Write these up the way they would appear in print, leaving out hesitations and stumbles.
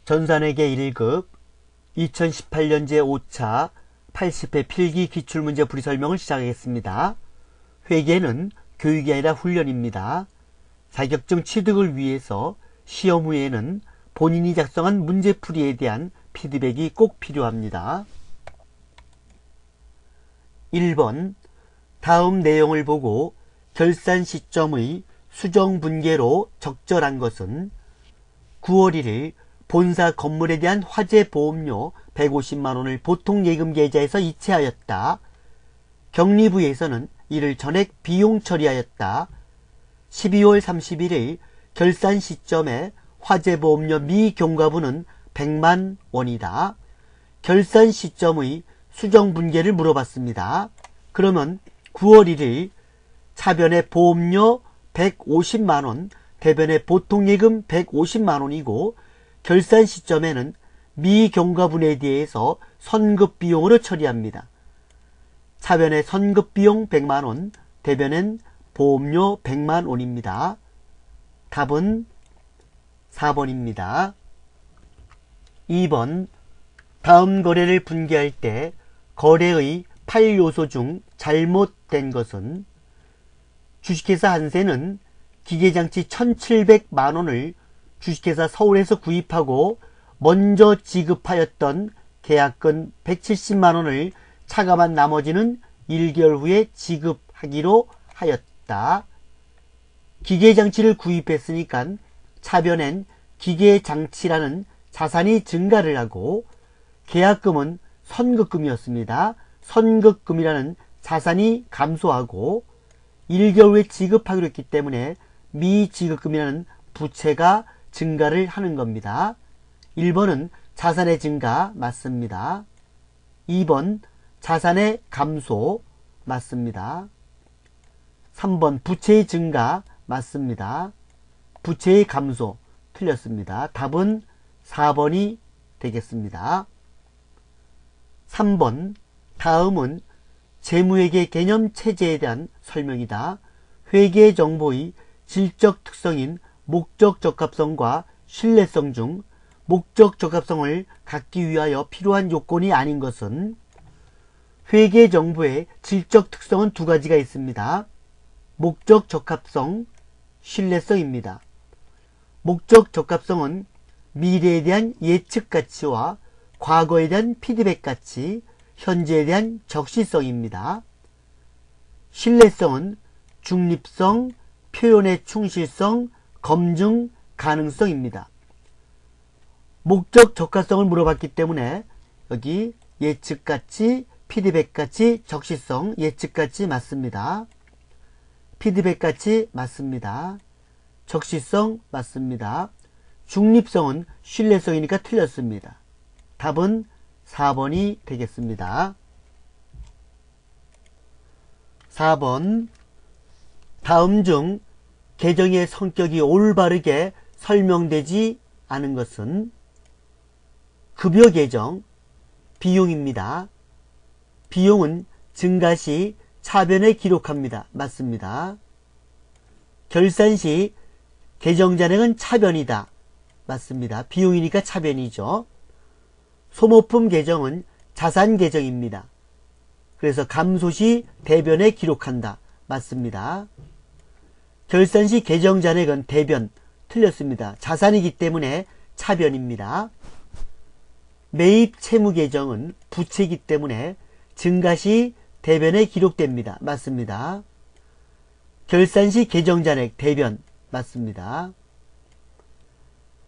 전산회계 1급 2018년제 5차 80회 필기 기출문제 풀이 설명을 시작하겠습니다. 회계는 교육이 아니라 훈련입니다. 자격증 취득을 위해서 시험 후에는 본인이 작성한 문제풀이에 대한 피드백이 꼭 필요합니다. 1번 다음 내용을 보고 결산 시점의 수정 분계로 적절한 것은 9월 1일 본사 건물에 대한 화재 보험료 150만원을 보통예금 계좌에서 이체하였다. 경리부에서는 이를 전액 비용 처리하였다. 12월 31일 결산 시점에 화재보험료 미경과분은 100만 원이다. 결산 시점의 수정분계를 물어봤습니다. 그러면 9월 1일 차변의 보험료 150만원, 대변의 보통예금 150만원이고 결산 시점에는 미경과분에 대해서 선급비용으로 처리합니다. 차변의 선급비용 100만원, 대변엔 보험료 100만원입니다. 답은 4번입니다. 2번 다음 거래를 분계할 때 거래의 8요소 중 잘못된 것은 주식회사 한세는 기계장치 1700만원을 주식회사 서울에서 구입하고 먼저 지급하였던 계약금 170만원을 차감한 나머지는 1개월 후에 지급하기로 하였다. 기계장치를 구입했으니까 차변엔 기계장치라는 자산이 증가를 하고 계약금은 선급금이었습니다. 선급금이라는 자산이 감소하고 1개월 후에 지급하기로 했기 때문에 미지급금이라는 부채가 증가를 하는 겁니다. 1번은 자산의 증가 맞습니다. 2번 자산의 감소 맞습니다. 3번 부채의 증가 맞습니다. 부채의 감소 틀렸습니다. 답은 4번이 되겠습니다. 3번 다음은 재무회계 개념 체제에 대한 설명이다. 회계 정보의 질적 특성인 목적 적합성과 신뢰성 중 목적 적합성을 갖기 위하여 필요한 요건이 아닌 것은 회계 정보의 질적 특성은 두 가지가 있습니다. 목적 적합성, 신뢰성입니다. 목적 적합성은 미래에 대한 예측 가치와 과거에 대한 피드백 가치, 현재에 대한 적시성입니다. 신뢰성은 중립성, 표현의 충실성, 검증 가능성입니다. 목적 적합성을 물어봤기 때문에 여기 예측가치, 피드백가치, 적시성, 예측가치 맞습니다. 피드백가치 맞습니다. 적시성 맞습니다. 중립성은 신뢰성이니까 틀렸습니다. 답은 4번이 되겠습니다. 4번 다음 중 계정의 성격이 올바르게 설명되지 않은 것은 급여 계정, 비용입니다. 비용은 증가 시 차변에 기록합니다. 맞습니다. 결산 시 계정 잔액은 차변이다. 맞습니다. 비용이니까 차변이죠. 소모품 계정은 자산 계정입니다. 그래서 감소 시 대변에 기록한다. 맞습니다. 결산 시 계정 잔액은 대변 틀렸습니다. 자산이기 때문에 차변입니다. 매입 채무 계정은 부채이기 때문에 증가 시 대변에 기록됩니다. 맞습니다. 결산 시 계정 잔액 대변 맞습니다.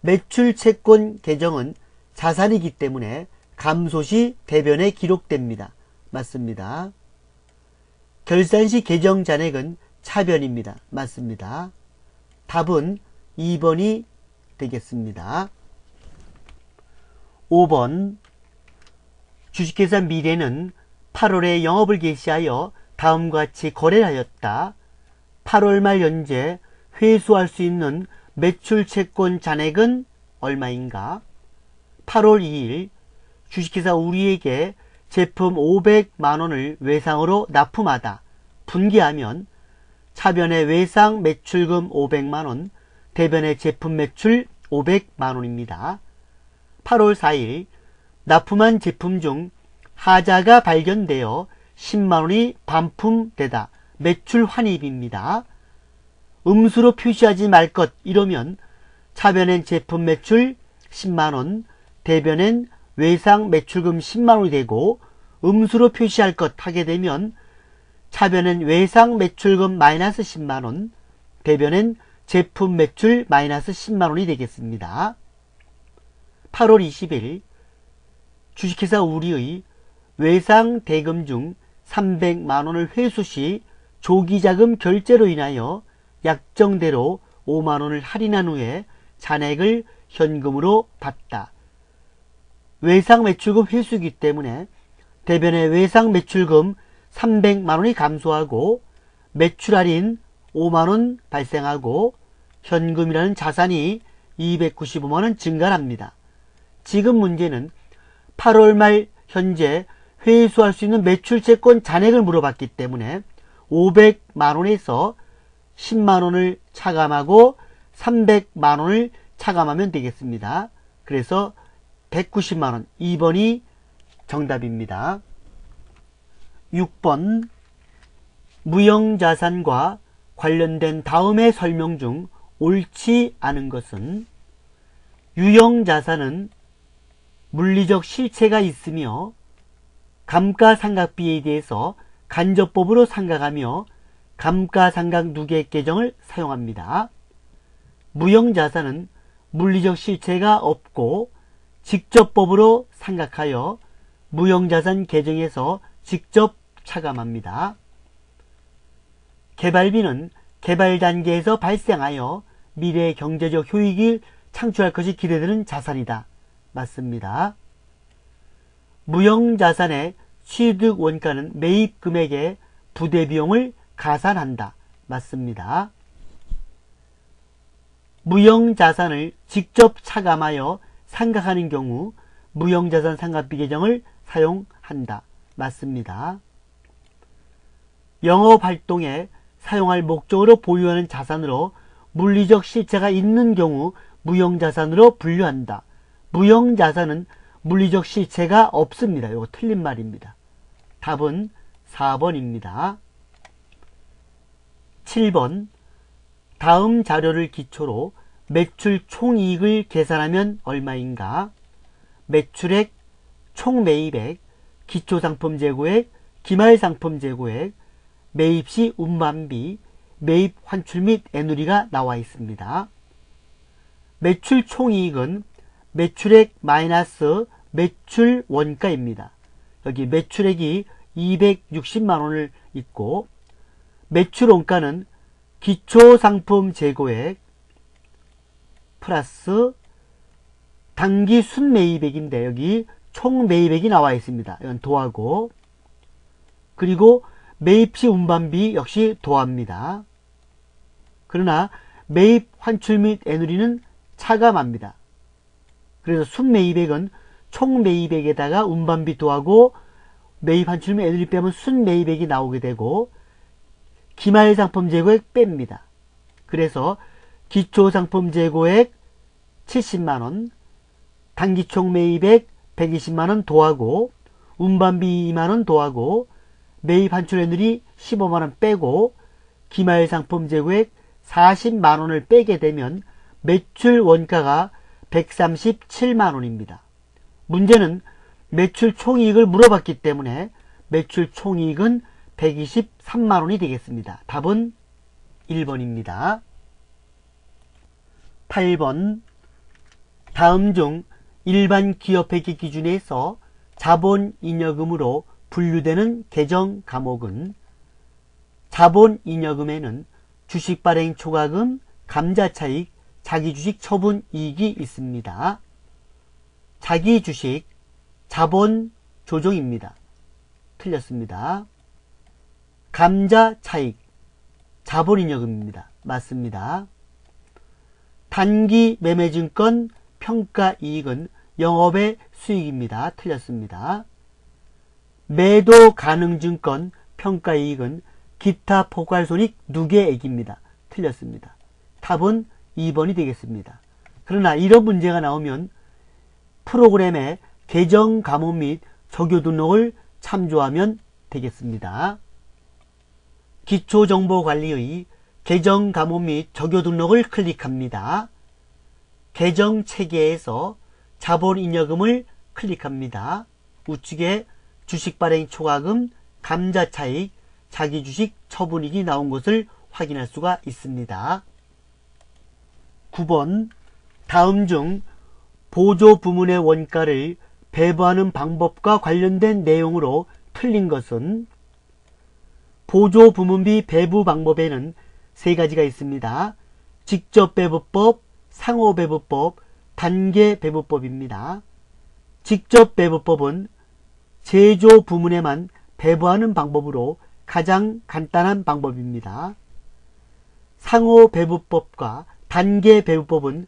매출 채권 계정은 자산이기 때문에 감소 시 대변에 기록됩니다. 맞습니다. 결산 시 계정 잔액은 차변입니다. 맞습니다. 답은 2번이 되겠습니다. 5번 주식회사 미래는 8월에 영업을 개시하여 다음과 같이 거래를 하였다. 8월 말 현재 회수할 수 있는 매출 채권 잔액은 얼마인가? 8월 2일 주식회사 우리에게 제품 500만원을 외상으로 납품하다. 분기하면 차변의 외상 매출금 500만원, 대변의 제품 매출 500만원입니다. 8월 4일 납품한 제품 중 하자가 발견되어 10만원이 반품되다. 매출 환입입니다. 음수로 표시하지 말 것 이러면 차변엔 제품 매출 10만원, 대변엔 외상 매출금 10만원이 되고 음수로 표시할 것 하게 되면 차변엔 외상 매출금 마이너스 10만원, 대변엔 제품 매출 마이너스 10만원이 되겠습니다. 8월 20일 주식회사 우리의 외상 대금 중 300만원을 회수 시 조기자금 결제로 인하여 약정대로 5만원을 할인한 후에 잔액을 현금으로 받다. 외상 매출금 회수이기 때문에 대변의 외상 매출금 300만원이 감소하고 매출 할인 5만원 발생하고 현금이라는 자산이 295만원 증가합니다. 지금 문제는 8월 말 현재 회수할 수 있는 매출채권 잔액을 물어봤기 때문에 500만원에서 10만원을 차감하고 300만원을 차감하면 되겠습니다. 그래서 190만원 2번이 정답입니다. 6번 무형자산과 관련된 다음의 설명 중 옳지 않은 것은 유형자산은 물리적 실체가 있으며 감가상각비에 대해서 간접법으로 상각하며 감가상각 누계 계정을 사용합니다. 무형자산은 물리적 실체가 없고 직접법으로 상각하여 무형자산 계정에서 직접 차감합니다. 개발비는 개발 단계에서 발생하여 미래의 경제적 효익을 창출할 것이 기대되는 자산이다. 맞습니다. 무형자산의 취득 원가는 매입 금액의 부대 비용을 가산한다. 맞습니다. 무형자산을 직접 차감하여 상각하는 경우 무형자산 상각비 계정을 사용한다. 맞습니다. 영업활동에 사용할 목적으로 보유하는 자산으로 물리적 실체가 있는 경우 무형자산으로 분류한다. 무형자산은 물리적 실체가 없습니다. 이거 틀린 말입니다. 답은 4번입니다. 7번 다음 자료를 기초로 매출 총이익을 계산하면 얼마인가? 매출액, 총매입액, 기초상품 재고액, 기말상품 재고액, 매입시 운반비, 매입 환출 및 애누리가 나와 있습니다. 매출 총이익은 매출액 마이너스 매출 원가입니다. 여기 매출액이 260만원을 있고 매출 원가는 기초상품 재고액 플러스 단기 순매입액인데 여기 총매입액이 나와 있습니다. 이건 도하고 그리고 매입시 운반비 역시 도합니다. 그러나 매입 환출 및 애누리는 차감합니다. 그래서 순매입액은 총매입액에다가 운반비 도하고 매입 환출 및 애누리 빼면 순매입액이 나오게 되고 기말상품 재고액 뺍니다. 그래서 기초상품 재고액 70만원, 단기총 매입액 120만원 도하고 운반비 2만원 도하고 매입 환출 애누리 15만원 빼고 기말상품 재고액 40만원을 빼게 되면 매출 원가가 137만원입니다. 문제는 매출 총이익을 물어봤기 때문에 매출 총이익은 123만원이 되겠습니다. 답은 1번입니다. 8번 다음 중 일반 기업회계 기준에서 자본잉여금으로 분류되는 계정 과목은 자본잉여금에는 주식발행 초과금, 감자차익, 자기주식 처분이익이 있습니다. 자기주식, 자본조정입니다. 틀렸습니다. 감자차익, 자본잉여금입니다. 맞습니다. 단기 매매증권 평가이익은 영업의 수익입니다. 틀렸습니다. 매도 가능증권 평가이익은 기타 포괄손익 누계액입니다. 틀렸습니다. 답은 2번이 되겠습니다. 그러나 이런 문제가 나오면 프로그램의 계정 감호 및 적용 등록을 참조하면 되겠습니다. 기초정보관리의 계정 감호 및 적용 등록을 클릭합니다. 계정 체계에서 자본 잉여금을 클릭합니다. 우측에 주식 발행 초과금, 감자차익, 자기주식 처분익이 나온 것을 확인할 수가 있습니다. 9번 다음 중 보조 부문의 원가를 배부하는 방법과 관련된 내용으로 틀린 것은 보조 부문비 배부 방법에는 세 가지가 있습니다. 직접 배부법, 상호 배부법, 단계 배부법입니다. 직접 배부법은 제조 부문에만 배부하는 방법으로 가장 간단한 방법입니다. 상호 배부법과 단계 배부법은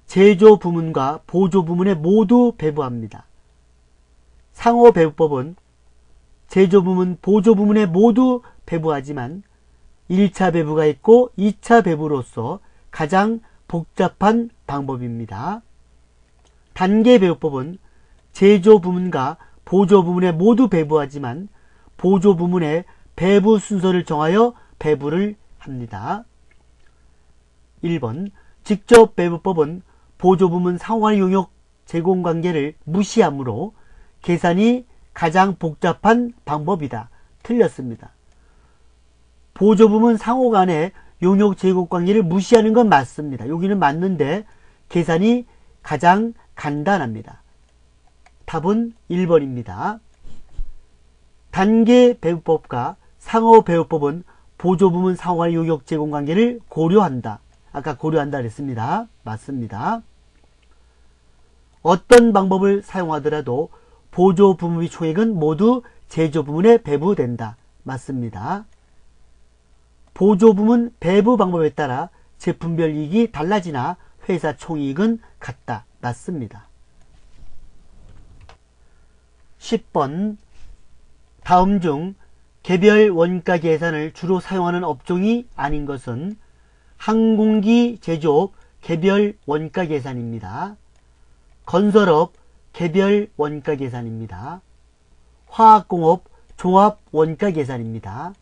제조 부문과 보조 부문에 모두 배부합니다. 상호 배부법은 제조 부문, 보조 부문에 모두 배부하지만 1차 배부가 있고 2차 배부로서 가장 복잡한 방법입니다. 단계 배부법은 제조 부문과 보조 부문에 모두 배부하지만 보조 부문의 배부 순서를 정하여 배부를 합니다. 1번 직접 배부법은 보조 부문 상호간의 용역 제공관계를 무시하므로 계산이 가장 복잡한 방법이다. 틀렸습니다. 보조 부문 상호간의 용역 제공관계를 무시하는 건 맞습니다. 여기는 맞는데 계산이 가장 간단합니다. 답은 1번입니다. 단계 배부법과 상호 배부법은 보조 부문 상호간의 용역 제공관계를 고려한다. 아까 고려한다 그랬습니다. 맞습니다. 어떤 방법을 사용하더라도 보조 부문비 총액은 모두 제조 부문에 배부된다. 맞습니다. 보조 부문 배부 방법에 따라 제품별 이익이 달라지나 회사 총이익은 같다. 맞습니다. 10번 다음 중 개별 원가 계산을 주로 사용하는 업종이 아닌 것은 항공기 제조업 개별 원가 계산입니다. 건설업 개별 원가 계산입니다. 화학공업 종합 원가 계산입니다.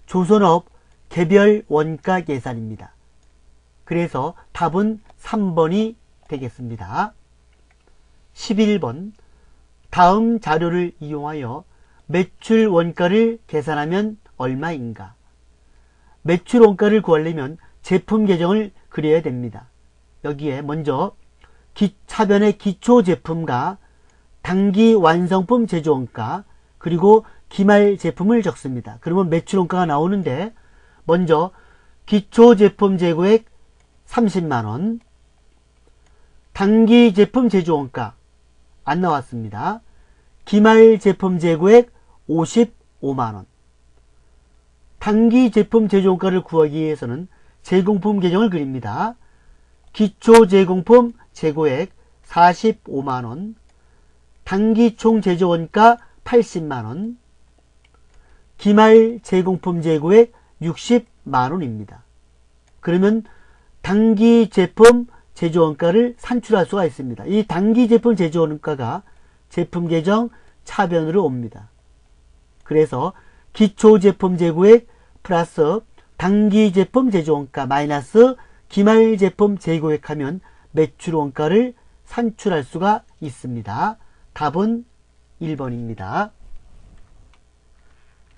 조선업 개별 원가 계산입니다. 그래서 답은 3번이 되겠습니다. 11번 다음 자료를 이용하여 매출 원가를 계산하면 얼마인가? 매출 원가를 구하려면 제품 계정을 그려야 됩니다. 여기에 먼저 차변의 기초 제품과 단기 완성품 제조 원가 그리고 기말 제품을 적습니다. 그러면 매출 원가가 나오는데 먼저 기초 제품 재고액 30만원, 단기 제품 제조 원가 안 나왔습니다. 기말 제품 재고액 55만원. 단기 제품 제조 원가를 구하기 위해서는 제공품 계정을 그립니다. 기초 제공품 재고액 45만원, 단기 총 제조 원가 80만원, 기말 제공품 재고액 60만원입니다. 그러면 단기 제품 제조 원가를 산출할 수가 있습니다. 이 단기 제품 제조 원가가 제품 계정 차변으로 옵니다. 그래서 기초 제품 재고액 플러스 단기 제품 제조 원가 마이너스 기말 제품 재고액 하면 매출 원가를 산출할 수가 있습니다. 답은 1번입니다.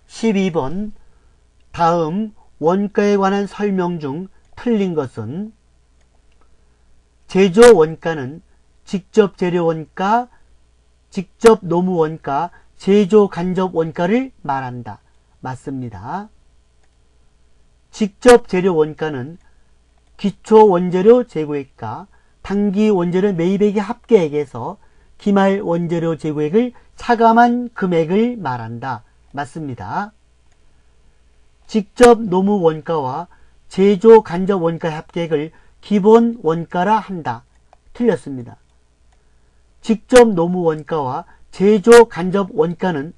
12번 다음 원가에 관한 설명 중 틀린 것은 제조 원가는 직접 재료 원가, 직접 노무 원가, 제조 간접 원가를 말한다. 맞습니다. 직접 재료 원가는 기초 원재료 재고액과 단기 원재료 매입액의 합계액에서 기말 원재료 재고액을 차감한 금액을 말한다. 맞습니다. 직접 노무 원가와 제조 간접 원가의 합계액을 기본 원가라 한다. 틀렸습니다. 직접 노무 원가와 제조 간접 원가는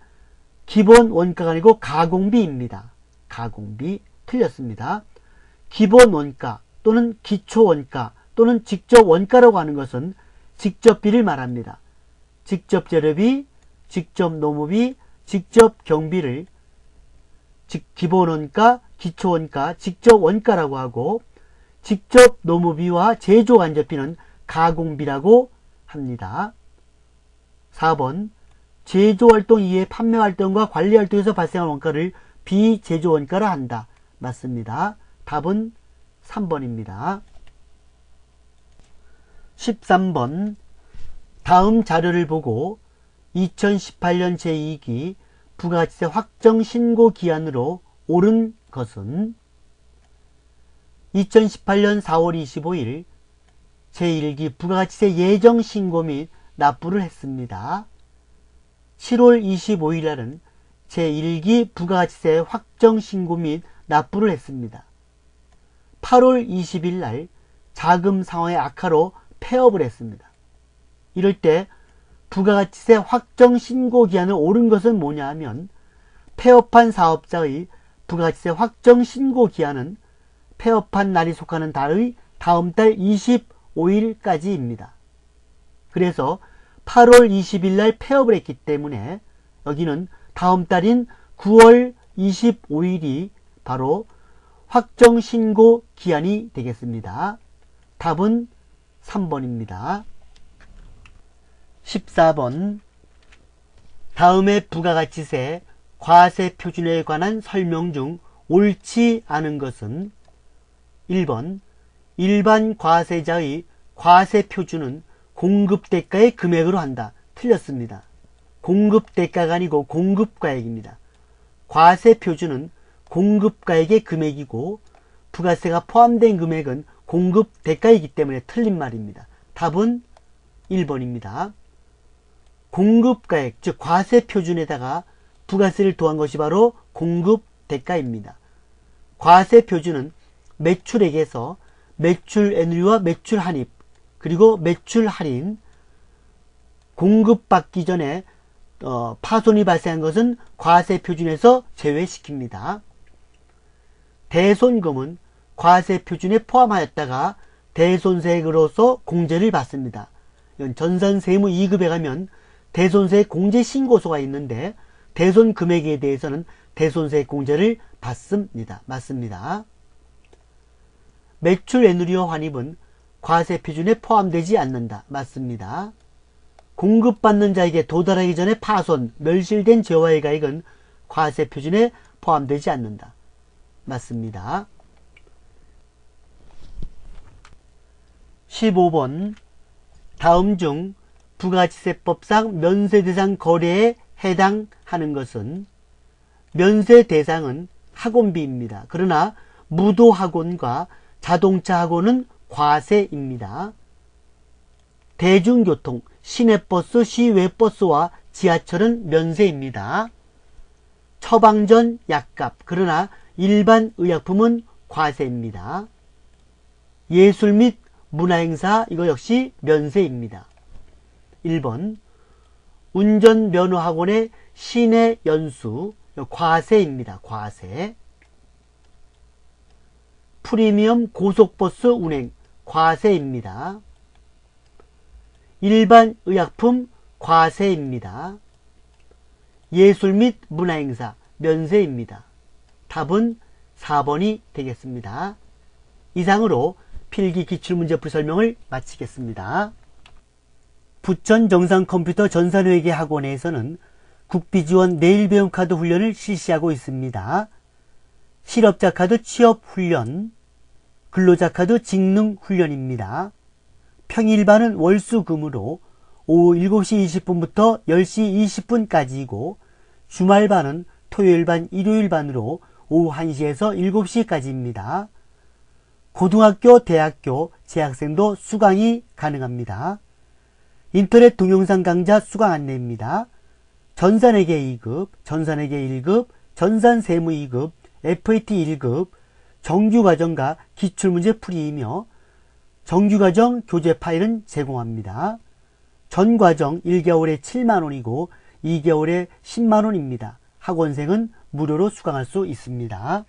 기본 원가가 아니고 가공비입니다. 가공비 틀렸습니다. 기본 원가 또는 기초 원가 또는 직접 원가라고 하는 것은 직접비를 말합니다. 직접 재료비, 직접 노무비, 직접 경비를 기본원가, 기초원가, 직접 원가라고 하고, 직접 노무비와 제조 간접비는 가공비라고 합니다. 4번 제조활동 이외 판매활동과 관리활동에서 발생한 원가를 비제조원가라 한다. 맞습니다. 답은 3번입니다. 13번 다음 자료를 보고 2018년 제2기 부가가치세 확정 신고 기한으로 옳은 것은 2018년 4월 25일 제1기 부가가치세 예정 신고 및 납부를 했습니다. 7월 25일 날은 제1기 부가가치세 확정 신고 및 납부를 했습니다. 8월 20일 날 자금 상황의 악화로 폐업을 했습니다. 이럴 때 부가가치세 확정 신고 기한을 옳은 것은 뭐냐 하면 폐업한 사업자의 부가가치세 확정 신고 기한은 폐업한 날이 속하는 달의 다음 달 25일까지입니다. 그래서 8월 20일 날 폐업을 했기 때문에 여기는 다음 달인 9월 25일이 바로 확정 신고 기한이 되겠습니다. 답은 3번입니다. 14번 다음의 부가가치세 과세 표준에 관한 설명 중 옳지 않은 것은 1번 일반 과세자의 과세 표준은 공급대가의 금액으로 한다. 틀렸습니다. 공급대가가 아니고 공급가액입니다. 과세 표준은 공급가액의 금액이고 부가세가 포함된 금액은 공급대가이기 때문에 틀린 말입니다. 답은 1번입니다. 공급가액, 즉 과세 표준에다가 부가세를 더한 것이 바로 공급대가입니다. 과세 표준은 매출액에서 매출 에누리와 매출 한입, 그리고 매출 할인, 공급받기 전에 파손이 발생한 것은 과세 표준에서 제외시킵니다. 대손금은 과세 표준에 포함하였다가 대손세액으로서 공제를 받습니다. 이건 전산세무 2급에 가면 대손세액 공제 신고서가 있는데 대손 금액에 대해서는 대손세액 공제를 받습니다. 맞습니다. 매출 에누리와 환입은 과세 표준에 포함되지 않는다. 맞습니다. 공급받는 자에게 도달하기 전에 파손, 멸실된 재화의 가액은 과세 표준에 포함되지 않는다. 맞습니다. 15번 다음 중 부가가치세법상 면세대상 거래에 해당하는 것은 면세대상은 학원비입니다. 그러나 무도학원과 자동차학원은 과세입니다. 대중교통, 시내버스, 시외버스와 지하철은 면세입니다. 처방전, 약값, 그러나 일반 의약품은 과세입니다. 예술 및 문화행사, 이거 역시 면세입니다. 1번 운전면허학원의 시내 연수, 과세입니다. 과세. 프리미엄 고속버스 운행, 과세입니다. 일반 의약품, 과세입니다. 예술 및 문화행사, 면세입니다. 답은 4번이 되겠습니다. 이상으로 필기 기출문제풀이 설명을 마치겠습니다. 부천 정상컴퓨터 전산회계 학원에서는 국비지원 내일배움카드 훈련을 실시하고 있습니다. 실업자카드 취업훈련, 근로자카드 직능훈련입니다. 평일반은 월수금으로 오후 7시 20분부터 10시 20분까지이고 주말반은 토요일반, 일요일반으로 오후 1시에서 7시까지입니다. 고등학교, 대학교 재학생도 수강이 가능합니다. 인터넷 동영상 강좌 수강 안내입니다. 전산회계 2급, 전산회계 1급, 전산세무 2급, FAT 1급, 정규과정과 기출문제 풀이이며 정규과정 교재 파일은 제공합니다. 전과정 1개월에 7만원이고 2개월에 10만원입니다. 학원생은 무료로 수강할 수 있습니다.